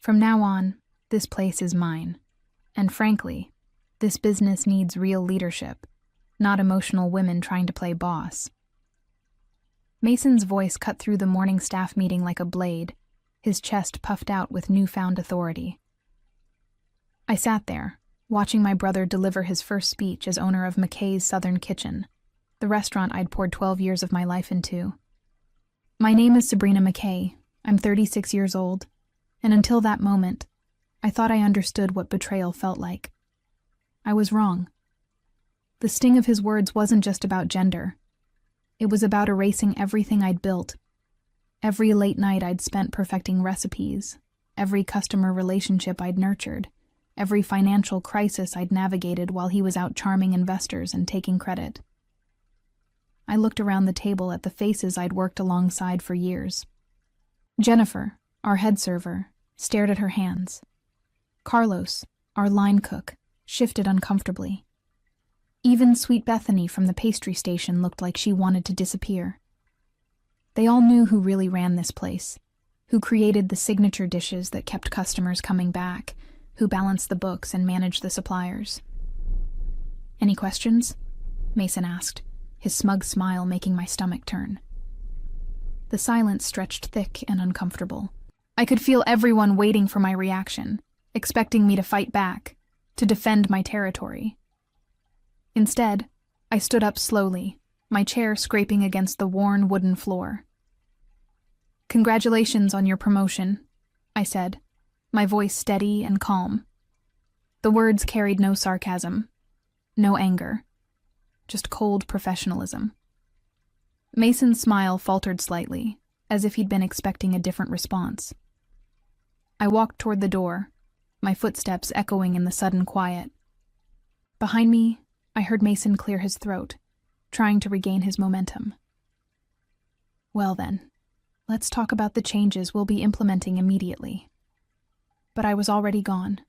From now on, this place is mine. And frankly, this business needs real leadership, not emotional women trying to play boss. Mason's voice cut through the morning staff meeting like a blade, his chest puffed out with newfound authority. I sat there, watching my brother deliver his first speech as owner of McKay's Southern Kitchen, the restaurant I'd poured 12 years of my life into. My name is Sabrina McKay. I'm 36 years old, and until that moment, I thought I understood what betrayal felt like. I was wrong. The sting of his words wasn't just about gender. It was about erasing everything I'd built, every late night I'd spent perfecting recipes, every customer relationship I'd nurtured, every financial crisis I'd navigated while he was out charming investors and taking credit. I looked around the table at the faces I'd worked alongside for years. Jennifer, our head server, stared at her hands. Carlos, our line cook, shifted uncomfortably. Even Sweet Bethany from the pastry station looked like she wanted to disappear. They all knew who really ran this place, who created the signature dishes that kept customers coming back, who balanced the books and managed the suppliers. "Any questions?" Mason asked, his smug smile making my stomach turn. The silence stretched thick and uncomfortable. I could feel everyone waiting for my reaction, expecting me to fight back, to defend my territory. Instead, I stood up slowly, my chair scraping against the worn wooden floor. "Congratulations on your promotion," I said, my voice steady and calm. The words carried no sarcasm, no anger, just cold professionalism. Mason's smile faltered slightly, as if he'd been expecting a different response. I walked toward the door, my footsteps echoing in the sudden quiet. Behind me, I heard Mason clear his throat, trying to regain his momentum. "Well then, let's talk about the changes we'll be implementing immediately." But I was already gone,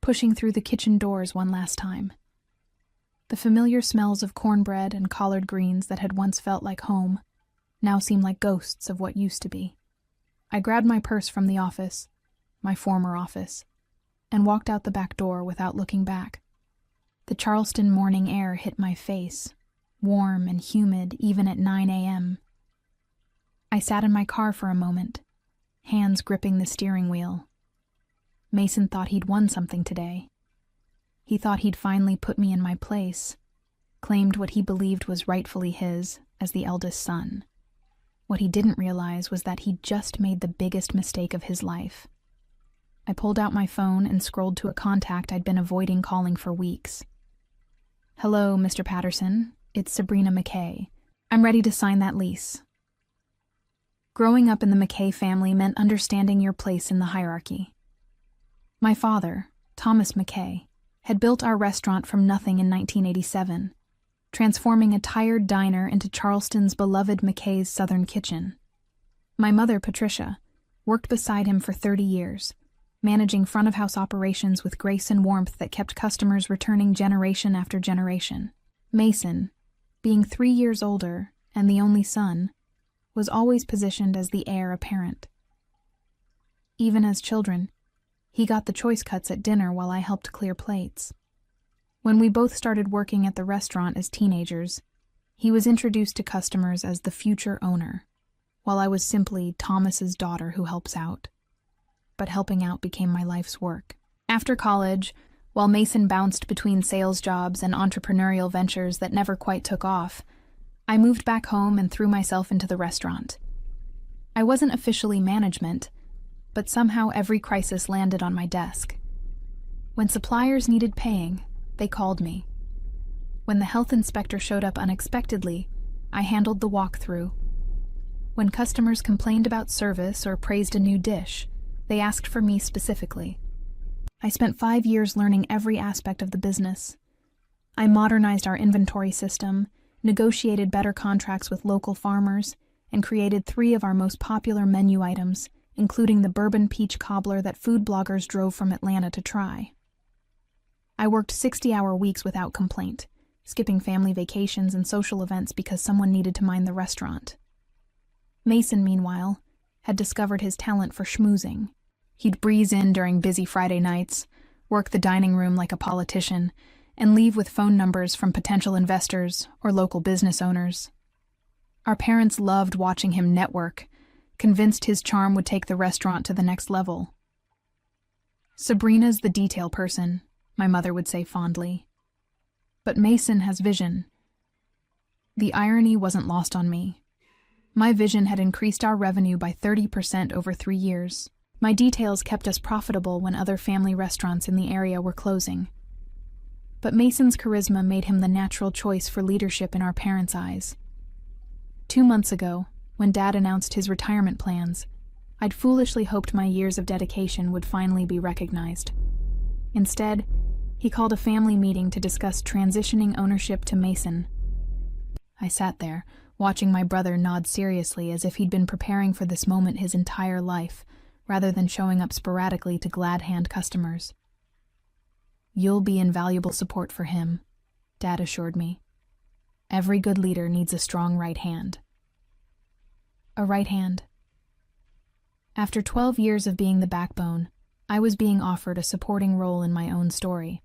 pushing through the kitchen doors one last time. The familiar smells of cornbread and collard greens that had once felt like home now seemed like ghosts of what used to be. I grabbed my purse from the office, my former office, and walked out the back door without looking back. The Charleston morning air hit my face, warm and humid even at 9 a.m. I sat in my car for a moment, hands gripping the steering wheel. Mason thought he'd won something today. He thought he'd finally put me in my place, claimed what he believed was rightfully his as the eldest son. What he didn't realize was that he'd just made the biggest mistake of his life. I pulled out my phone and scrolled to a contact I'd been avoiding calling for weeks. "Hello, Mr. Patterson. It's Sabrina McKay. I'm ready to sign that lease." Growing up in the McKay family meant understanding your place in the hierarchy. My father, Thomas McKay, had built our restaurant from nothing in 1987, transforming a tired diner into Charleston's beloved McKay's Southern Kitchen. My mother, Patricia, worked beside him for 30 years, managing front-of-house operations with grace and warmth that kept customers returning generation after generation. Mason, being 3 years older and the only son, was always positioned as the heir apparent. Even as children, he got the choice cuts at dinner while I helped clear plates. When we both started working at the restaurant as teenagers, he was introduced to customers as the future owner, while I was simply Thomas's daughter who helps out. But helping out became my life's work. After college, while Mason bounced between sales jobs and entrepreneurial ventures that never quite took off, I moved back home and threw myself into the restaurant. I wasn't officially management, but somehow every crisis landed on my desk. When suppliers needed paying, they called me. When the health inspector showed up unexpectedly, I handled the walkthrough. When customers complained about service or praised a new dish, they asked for me specifically. I spent 5 years learning every aspect of the business. I modernized our inventory system, negotiated better contracts with local farmers, and created 3 of our most popular menu items, including the bourbon peach cobbler that food bloggers drove from Atlanta to try. I worked 60-hour weeks without complaint, skipping family vacations and social events because someone needed to mind the restaurant. Mason, meanwhile, had discovered his talent for schmoozing. He'd breeze in during busy Friday nights, work the dining room like a politician, and leave with phone numbers from potential investors or local business owners. Our parents loved watching him network, convinced his charm would take the restaurant to the next level. "Sabrina's the detail person," my mother would say fondly. "But Mason has vision." The irony wasn't lost on me. My vision had increased our revenue by 30% over 3 years. My details kept us profitable when other family restaurants in the area were closing. But Mason's charisma made him the natural choice for leadership in our parents' eyes. 2 months ago, when Dad announced his retirement plans, I'd foolishly hoped my years of dedication would finally be recognized. Instead, he called a family meeting to discuss transitioning ownership to Mason. I sat there, watching my brother nod seriously as if he'd been preparing for this moment his entire life, rather than showing up sporadically to glad-hand customers. "You'll be invaluable support for him," Dad assured me. "Every good leader needs a strong right hand." A right hand. After 12 years of being the backbone, I was being offered a supporting role in my own story.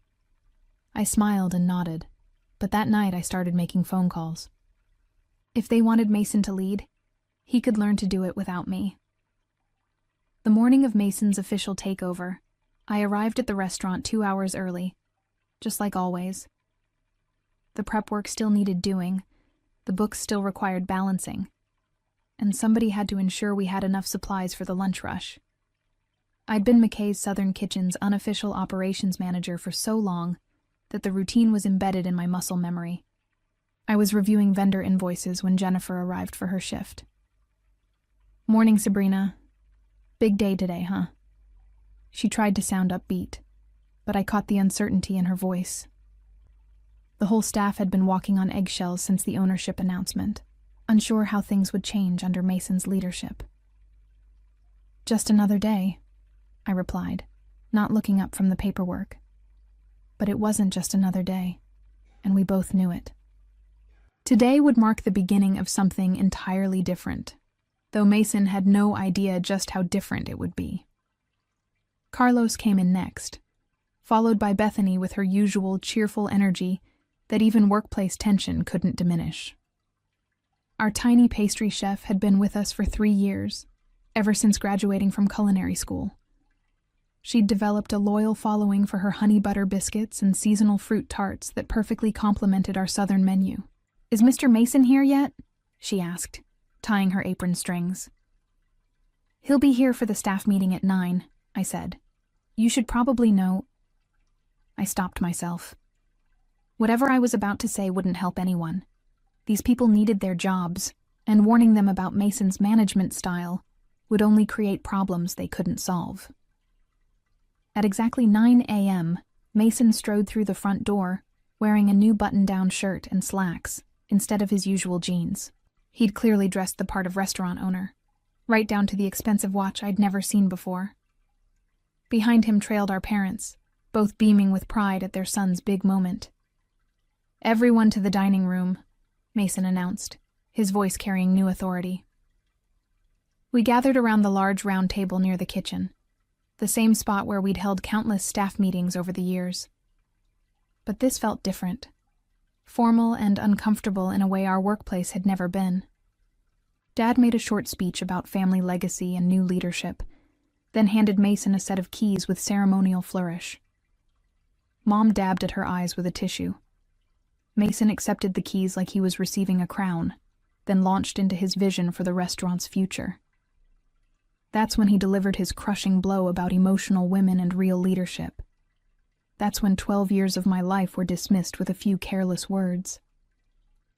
I smiled and nodded, but that night I started making phone calls. If they wanted Mason to lead, he could learn to do it without me. The morning of Mason's official takeover, I arrived at the restaurant 2 hours early, just like always. The prep work still needed doing, the books still required balancing, and somebody had to ensure we had enough supplies for the lunch rush. I'd been McKay's Southern Kitchen's unofficial operations manager for so long that the routine was embedded in my muscle memory. I was reviewing vendor invoices when Jennifer arrived for her shift. "Morning, Sabrina. Big day today, huh?" She tried to sound upbeat, but I caught the uncertainty in her voice. The whole staff had been walking on eggshells since the ownership announcement, unsure how things would change under Mason's leadership. "Just another day," I replied, not looking up from the paperwork. But it wasn't just another day, and we both knew it. Today would mark the beginning of something entirely different, though Mason had no idea just how different it would be. Carlos came in next, followed by Bethany with her usual cheerful energy that even workplace tension couldn't diminish. Our tiny pastry chef had been with us for 3 years, ever since graduating from culinary school. She'd developed a loyal following for her honey butter biscuits and seasonal fruit tarts that perfectly complemented our southern menu. "Is Mr. Mason here yet?" she asked, tying her apron strings. "He'll be here for the staff meeting at 9, I said. "You should probably know—" I stopped myself. Whatever I was about to say wouldn't help anyone. These people needed their jobs, and warning them about Mason's management style would only create problems they couldn't solve. At exactly 9 a.m., Mason strode through the front door, wearing a new button-down shirt and slacks, instead of his usual jeans. He'd clearly dressed the part of restaurant owner, right down to the expensive watch I'd never seen before. Behind him trailed our parents, both beaming with pride at their son's big moment. "Everyone to the dining room," Mason announced, his voice carrying new authority. We gathered around the large round table near the kitchen, the same spot where we'd held countless staff meetings over the years. But this felt different, formal and uncomfortable in a way our workplace had never been. Dad made a short speech about family legacy and new leadership, then handed Mason a set of keys with ceremonial flourish. Mom dabbed at her eyes with a tissue. Mason accepted the keys like he was receiving a crown, then launched into his vision for the restaurant's future. That's when he delivered his crushing blow about emotional women and real leadership. That's when 12 years of my life were dismissed with a few careless words.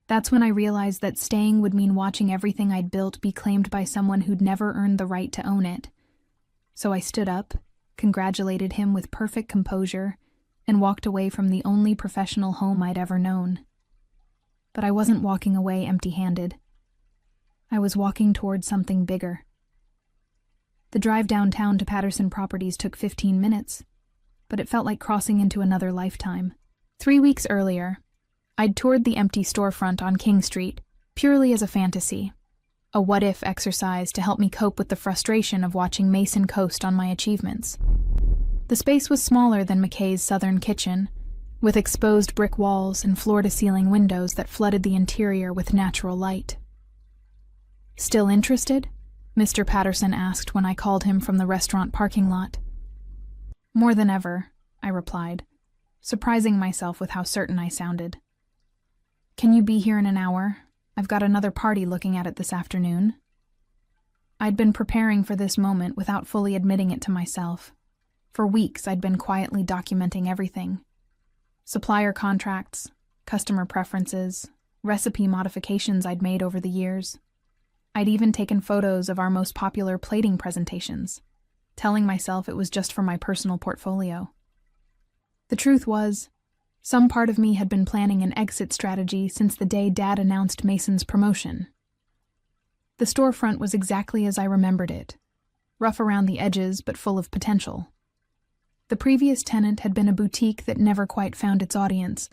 That's when I realized that staying would mean watching everything I'd built be claimed by someone who'd never earned the right to own it. So I stood up, congratulated him with perfect composure, and walked away from the only professional home I'd ever known. But I wasn't walking away empty-handed. I was walking towards something bigger. The drive downtown to Patterson Properties took 15 minutes, but it felt like crossing into another lifetime. 3 weeks earlier, I'd toured the empty storefront on King Street, purely as a fantasy. a what-if exercise to help me cope with the frustration of watching Mason coast on my achievements. The space was smaller than McKay's southern kitchen, with exposed brick walls and floor-to-ceiling windows that flooded the interior with natural light. "Still interested?" Mr. Patterson asked when I called him from the restaurant parking lot. "More than ever," I replied, surprising myself with how certain I sounded. "Can you be here in an hour? I've got another party looking at it this afternoon." I'd been preparing for this moment without fully admitting it to myself. For weeks, I'd been quietly documenting everything. Supplier contracts, customer preferences, recipe modifications I'd made over the years. I'd even taken photos of our most popular plating presentations, telling myself it was just for my personal portfolio. The truth was, some part of me had been planning an exit strategy since the day Dad announced Mason's promotion. The storefront was exactly as I remembered it, rough around the edges but full of potential. The previous tenant had been a boutique that never quite found its audience,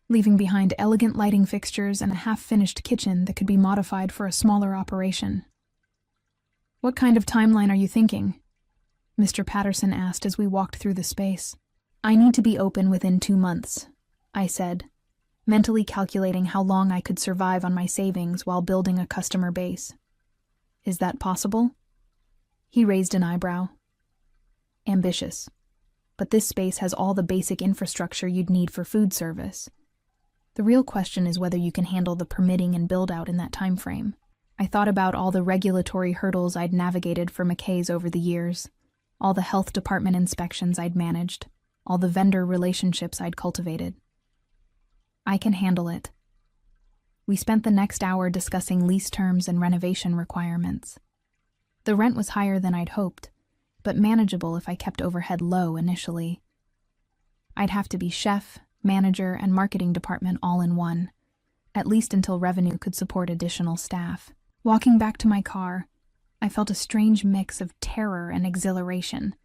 leaving behind elegant lighting fixtures and a half-finished kitchen that could be modified for a smaller operation. "What kind of timeline are you thinking?" Mr. Patterson asked as we walked through the space. "I need to be open within 2 months," I said, mentally calculating how long I could survive on my savings while building a customer base. "Is that possible?" He raised an eyebrow. "Ambitious. But this space has all the basic infrastructure you'd need for food service. The real question is whether you can handle the permitting and build-out in that time frame." I thought about all the regulatory hurdles I'd navigated for McKay's over the years, all the health department inspections I'd managed, all the vendor relationships I'd cultivated. "I can handle it." We spent the next hour discussing lease terms and renovation requirements. The rent was higher than I'd hoped, but manageable if I kept overhead low initially. I'd have to be chef, manager, and marketing department all in one, at least until revenue could support additional staff. Walking back to my car, I felt a strange mix of terror and exhilaration.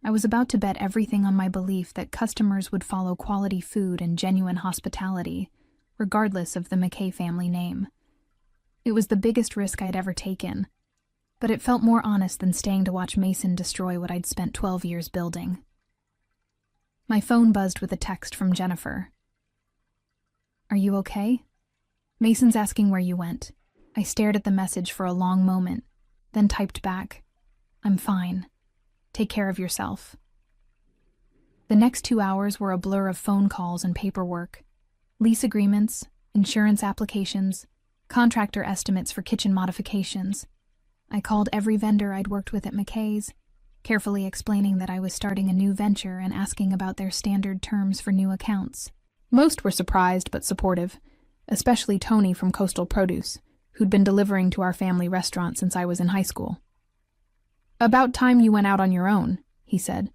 I was about to bet everything on my belief that customers would follow quality food and genuine hospitality, regardless of the McKay family name. It was the biggest risk I'd ever taken, but it felt more honest than staying to watch Mason destroy what I'd spent 12 years building. My phone buzzed with a text from Jennifer. "Are you okay? Mason's asking where you went." I stared at the message for a long moment, then typed back, "I'm fine. Take care of yourself." The next 2 hours were a blur of phone calls and paperwork. Lease agreements, insurance applications, contractor estimates for kitchen modifications. I called every vendor I'd worked with at McKay's, carefully explaining that I was starting a new venture and asking about their standard terms for new accounts. Most were surprised but supportive, especially Tony from Coastal Produce, who'd been delivering to our family restaurant since I was in high school. "About time you went out on your own," he said.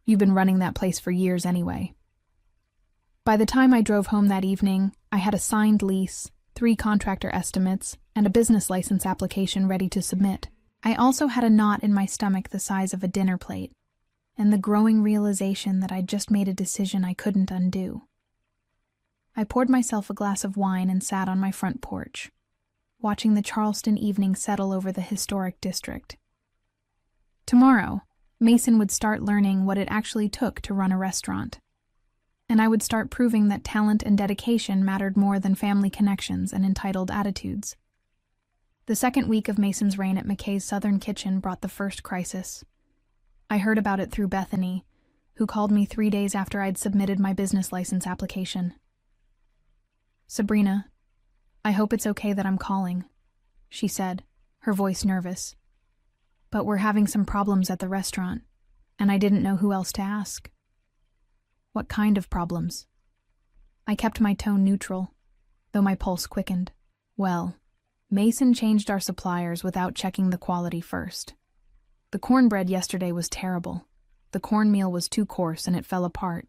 "You've been running that place for years anyway." By the time I drove home that evening, I had a signed lease, 3 contractor estimates, and a business license application ready to submit. I also had a knot in my stomach the size of a dinner plate, and the growing realization that I'd just made a decision I couldn't undo. I poured myself a glass of wine and sat on my front porch, watching the Charleston evening settle over the historic district. Tomorrow, Mason would start learning what it actually took to run a restaurant, and I would start proving that talent and dedication mattered more than family connections and entitled attitudes. The second week of Mason's reign at McKay's Southern Kitchen brought the first crisis. I heard about it through Bethany, who called me 3 days after I'd submitted my business license application. "Sabrina, I hope it's okay that I'm calling," she said, her voice nervous. "But we're having some problems at the restaurant, and I didn't know who else to ask." "What kind of problems?" I kept my tone neutral, though my pulse quickened. "Well, Mason changed our suppliers without checking the quality first. The cornbread yesterday was terrible. The cornmeal was too coarse and it fell apart.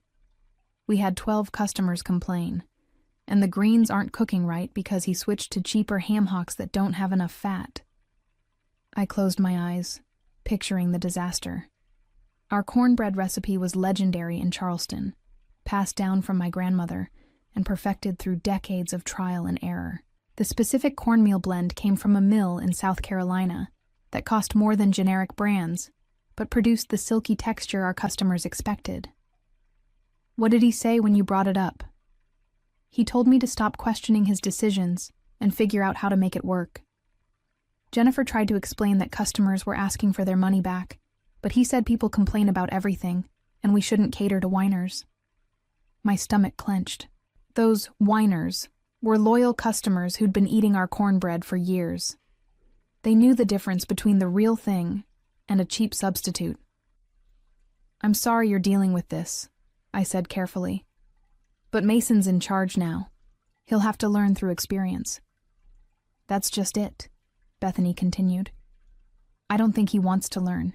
We had 12 customers complain. And the greens aren't cooking right because he switched to cheaper ham hocks that don't have enough fat." I closed my eyes, picturing the disaster. Our cornbread recipe was legendary in Charleston, passed down from my grandmother and perfected through decades of trial and error. The specific cornmeal blend came from a mill in South Carolina that cost more than generic brands, but produced the silky texture our customers expected. What did he say when you brought it up? He told me to stop questioning his decisions and figure out how to make it work. Jennifer tried to explain that customers were asking for their money back, but he said people complain about everything, and we shouldn't cater to whiners. My stomach clenched. Those whiners were loyal customers who'd been eating our cornbread for years. They knew the difference between the real thing and a cheap substitute. "I'm sorry you're dealing with this," I said carefully. "But Mason's in charge now. He'll have to learn through experience." "That's just it," Bethany continued. "I don't think he wants to learn.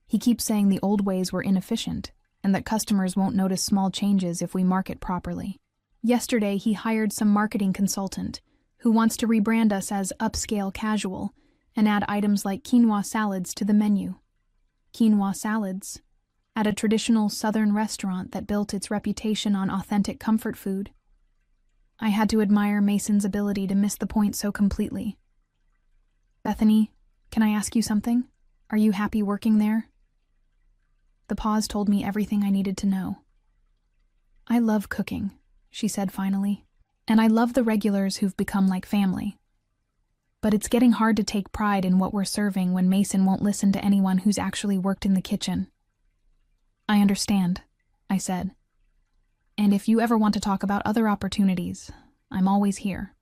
He keeps saying the old ways were inefficient and that customers won't notice small changes if we market properly. Yesterday, he hired some marketing consultant who wants to rebrand us as upscale casual and add items like quinoa salads to the menu. Quinoa salads? At a traditional Southern restaurant that built its reputation on authentic comfort food. I had to admire Mason's ability to miss the point so completely. "Bethany, can I ask you something? Are you happy working there?" The pause told me everything I needed to know. "I love cooking," she said finally, "and I love the regulars who've become like family. But it's getting hard to take pride in what we're serving when Mason won't listen to anyone who's actually worked in the kitchen." "I understand," I said. "And if you ever want to talk about other opportunities, I'm always here."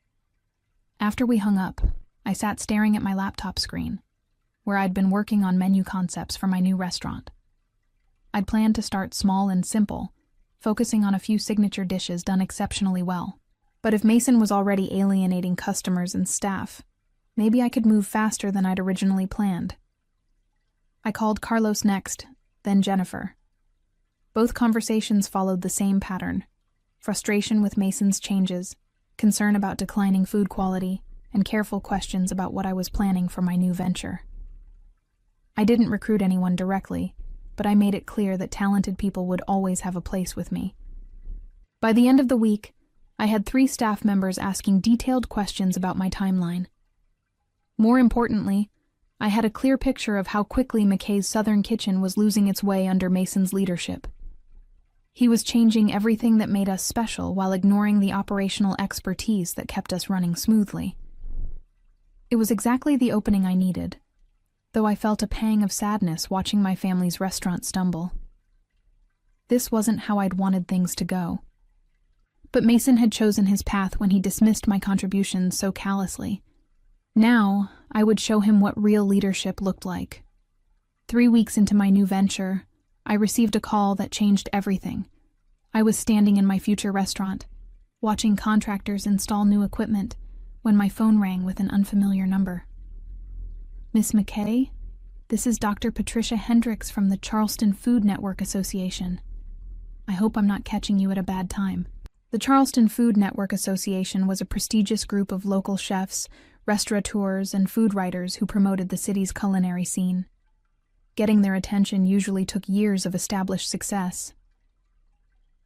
After we hung up, I sat staring at my laptop screen, where I'd been working on menu concepts for my new restaurant. I'd planned to start small and simple, focusing on a few signature dishes done exceptionally well. But if Mason was already alienating customers and staff, maybe I could move faster than I'd originally planned. I called Carlos next, then Jennifer. Both conversations followed the same pattern: frustration with Mason's changes, concern about declining food quality, and careful questions about what I was planning for my new venture. I didn't recruit anyone directly, but I made it clear that talented people would always have a place with me. By the end of the week, I had 3 staff members asking detailed questions about my timeline. More importantly, I had a clear picture of how quickly McKay's Southern Kitchen was losing its way under Mason's leadership. He was changing everything that made us special while ignoring the operational expertise that kept us running smoothly. It was exactly the opening I needed, though I felt a pang of sadness watching my family's restaurant stumble. This wasn't how I'd wanted things to go. But Mason had chosen his path when he dismissed my contributions so callously. Now, I would show him what real leadership looked like. 3 weeks into my new venture, I received a call that changed everything. I was standing in my future restaurant, watching contractors install new equipment, when my phone rang with an unfamiliar number. "Miss McKay, this is Dr. Patricia Hendricks from the Charleston Food Network Association. I hope I'm not catching you at a bad time." The Charleston Food Network Association was a prestigious group of local chefs, restaurateurs, and food writers who promoted the city's culinary scene. Getting their attention usually took years of established success.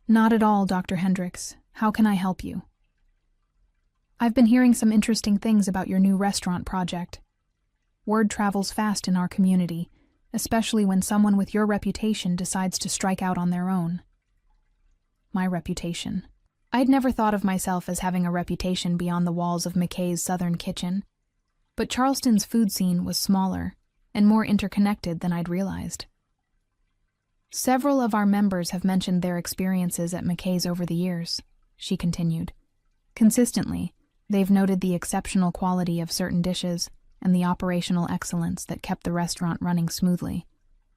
"Not at all, Dr. Hendricks. How can I help you?" "I've been hearing some interesting things about your new restaurant project. Word travels fast in our community, especially when someone with your reputation decides to strike out on their own." My reputation. I'd never thought of myself as having a reputation beyond the walls of McKay's Southern Kitchen, but Charleston's food scene was smaller and more interconnected than I'd realized. "Several of our members have mentioned their experiences at McKay's over the years," she continued. "Consistently, they've noted the exceptional quality of certain dishes and the operational excellence that kept the restaurant running smoothly.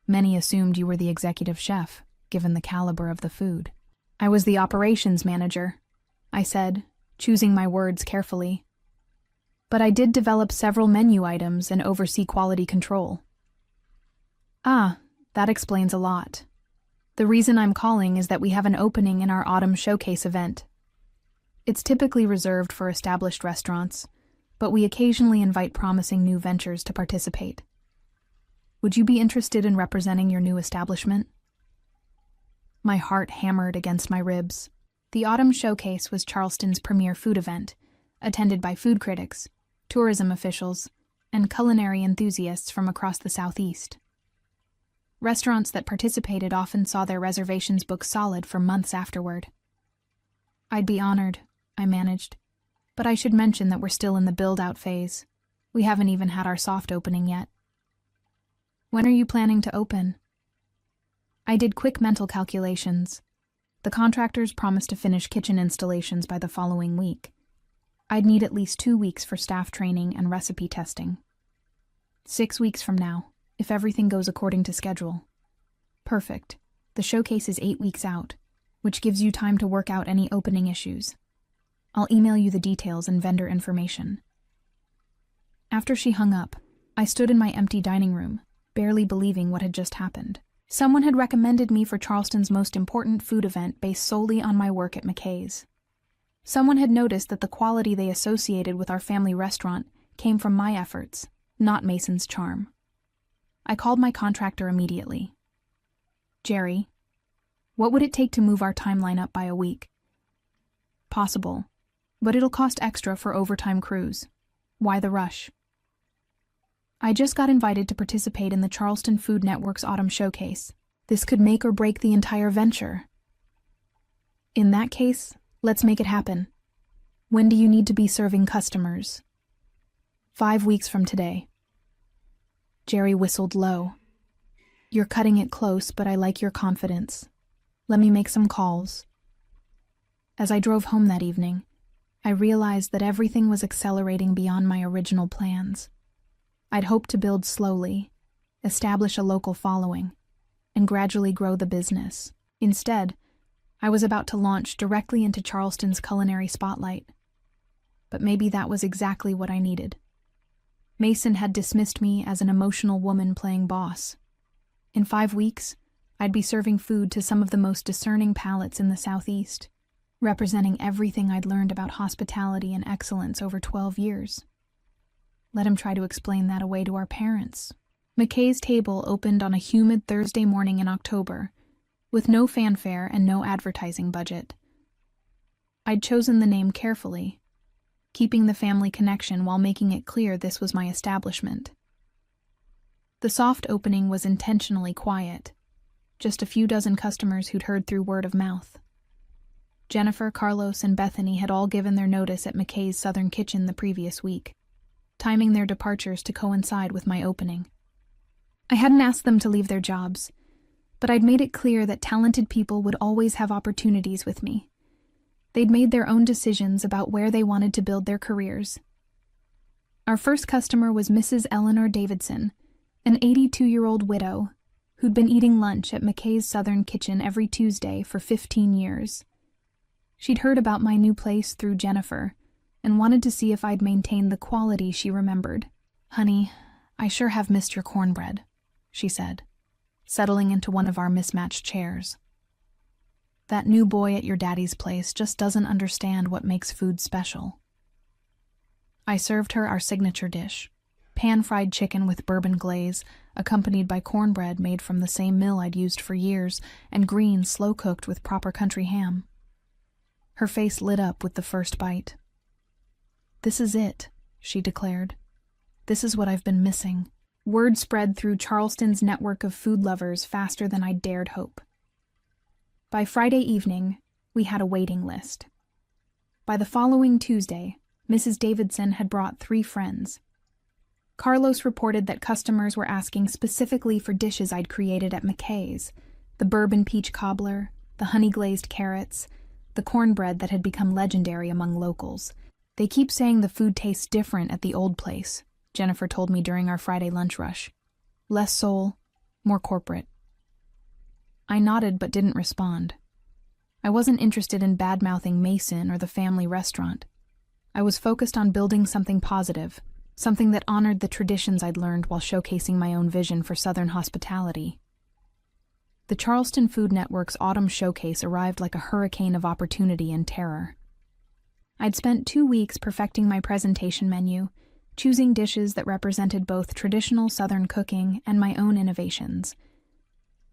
Many assumed you were the executive chef, given the caliber of the food." "I was the operations manager," I said, choosing my words carefully. "But I did develop several menu items and oversee quality control." "Ah, that explains a lot. The reason I'm calling is that we have an opening in our autumn showcase event. It's typically reserved for established restaurants, but we occasionally invite promising new ventures to participate. Would you be interested in representing your new establishment?" My heart hammered against my ribs. The Autumn Showcase was Charleston's premier food event, attended by food critics, tourism officials, and culinary enthusiasts from across the Southeast. Restaurants that participated often saw their reservations booked solid for months afterward. "I'd be honored," I managed, "but I should mention that we're still in the build-out phase. We haven't even had our soft opening yet." "When are you planning to open?" I did quick mental calculations. The contractors promised to finish kitchen installations by the following week. I'd need at least 2 weeks for staff training and recipe testing. 6 weeks from now, if everything goes according to schedule. Perfect. The showcase is 8 weeks out, which gives you time to work out any opening issues. I'll email you the details and vendor information. After she hung up, I stood in my empty dining room, barely believing what had just happened. Someone had recommended me for Charleston's most important food event based solely on my work at McKay's. Someone had noticed that the quality they associated with our family restaurant came from my efforts, not Mason's charm. I called my contractor immediately. "Jerry, what would it take to move our timeline up by a week?" "Possible, but it'll cost extra for overtime crews. Why the rush?" "I just got invited to participate in the Charleston Food Network's Autumn Showcase. This could make or break the entire venture." "In that case, let's make it happen. When do you need to be serving customers?" 5 weeks from today." Jerry whistled low. "You're cutting it close, but I like your confidence. Let me make some calls." As I drove home that evening, I realized that everything was accelerating beyond my original plans. I'd hoped to build slowly, establish a local following, and gradually grow the business. Instead, I was about to launch directly into Charleston's culinary spotlight. But maybe that was exactly what I needed. Mason had dismissed me as an emotional woman playing boss. In 5 weeks, I'd be serving food to some of the most discerning palates in the Southeast, representing everything I'd learned about hospitality and excellence over 12 years. Let him try to explain that away to our parents. McKay's table opened on a humid Thursday morning in October, with no fanfare and no advertising budget. I'd chosen the name carefully, keeping the family connection while making it clear this was my establishment. The soft opening was intentionally quiet, just a few dozen customers who'd heard through word of mouth. Jennifer, Carlos, and Bethany had all given their notice at McKay's Southern Kitchen the previous week, timing their departures to coincide with my opening. I hadn't asked them to leave their jobs, but I'd made it clear that talented people would always have opportunities with me. They'd made their own decisions about where they wanted to build their careers. Our first customer was Mrs. Eleanor Davidson, an 82-year-old widow who'd been eating lunch at McKay's Southern Kitchen every Tuesday for 15 years. She'd heard about my new place through Jennifer and wanted to see if I'd maintained the quality she remembered. "Honey, I sure have missed your cornbread," she said, settling into one of our mismatched chairs. "That new boy at your daddy's place just doesn't understand what makes food special." I served her our signature dish, pan-fried chicken with bourbon glaze, accompanied by cornbread made from the same mill I'd used for years, and greens slow-cooked with proper country ham. Her face lit up with the first bite. "This is it," she declared. "This is what I've been missing." Word spread through Charleston's network of food lovers faster than I dared hope. By Friday evening, we had a waiting list. By the following Tuesday, Mrs. Davidson had brought 3 friends. Carlos reported that customers were asking specifically for dishes I'd created at McKay's: the bourbon peach cobbler, the honey-glazed carrots, the cornbread that had become legendary among locals. "They keep saying the food tastes different at the old place," Jennifer told me during our Friday lunch rush. "Less soul, more corporate." I nodded but didn't respond. I wasn't interested in bad-mouthing Mason or the family restaurant. I was focused on building something positive, something that honored the traditions I'd learned while showcasing my own vision for Southern hospitality. The Charleston Food Network's Autumn Showcase arrived like a hurricane of opportunity and terror. I'd spent 2 weeks perfecting my presentation menu, choosing dishes that represented both traditional Southern cooking and my own innovations.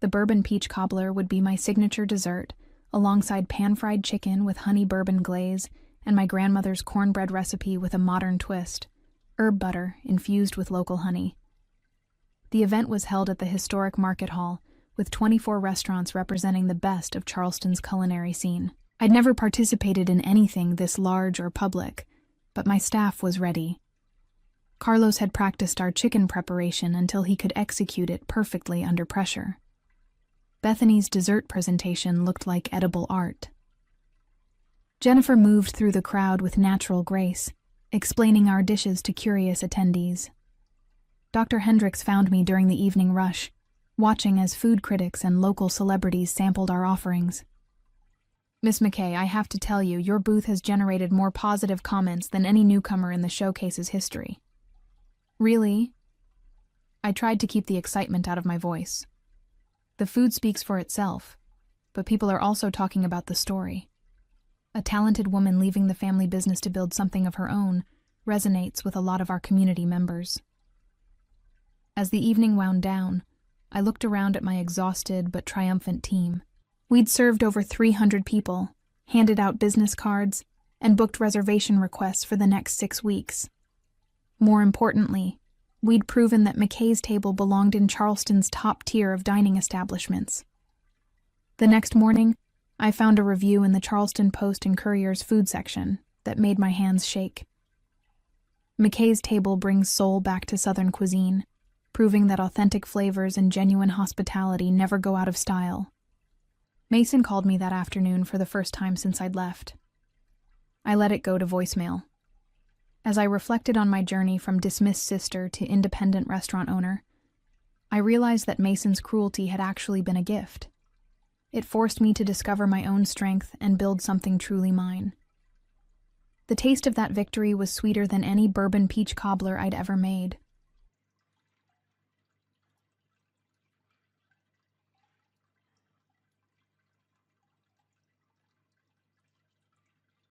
The bourbon peach cobbler would be my signature dessert, alongside pan-fried chicken with honey bourbon glaze and my grandmother's cornbread recipe with a modern twist, herb butter infused with local honey. The event was held at the historic market hall, with 24 restaurants representing the best of Charleston's culinary scene. I'd never participated in anything this large or public, but my staff was ready. Carlos had practiced our chicken preparation until he could execute it perfectly under pressure. Bethany's dessert presentation looked like edible art. Jennifer moved through the crowd with natural grace, explaining our dishes to curious attendees. Dr. Hendricks found me during the evening rush, watching as food critics and local celebrities sampled our offerings. Miss McKay, I have to tell you, your booth has generated more positive comments than any newcomer in the showcase's history. Really? I tried to keep the excitement out of my voice. The food speaks for itself, but people are also talking about the story. A talented woman leaving the family business to build something of her own resonates with a lot of our community members. As the evening wound down, I looked around at my exhausted but triumphant team. We'd served over 300 people, handed out business cards, and booked reservation requests for the next 6 weeks. More importantly, we'd proven that McKay's Table belonged in Charleston's top tier of dining establishments. The next morning, I found a review in the Charleston Post and Courier's food section that made my hands shake. McKay's Table brings soul back to Southern cuisine, proving that authentic flavors and genuine hospitality never go out of style. Mason called me that afternoon for the first time since I'd left. I let it go to voicemail. As I reflected on my journey from dismissed sister to independent restaurant owner, I realized that Mason's cruelty had actually been a gift. It forced me to discover my own strength and build something truly mine. The taste of that victory was sweeter than any bourbon peach cobbler I'd ever made.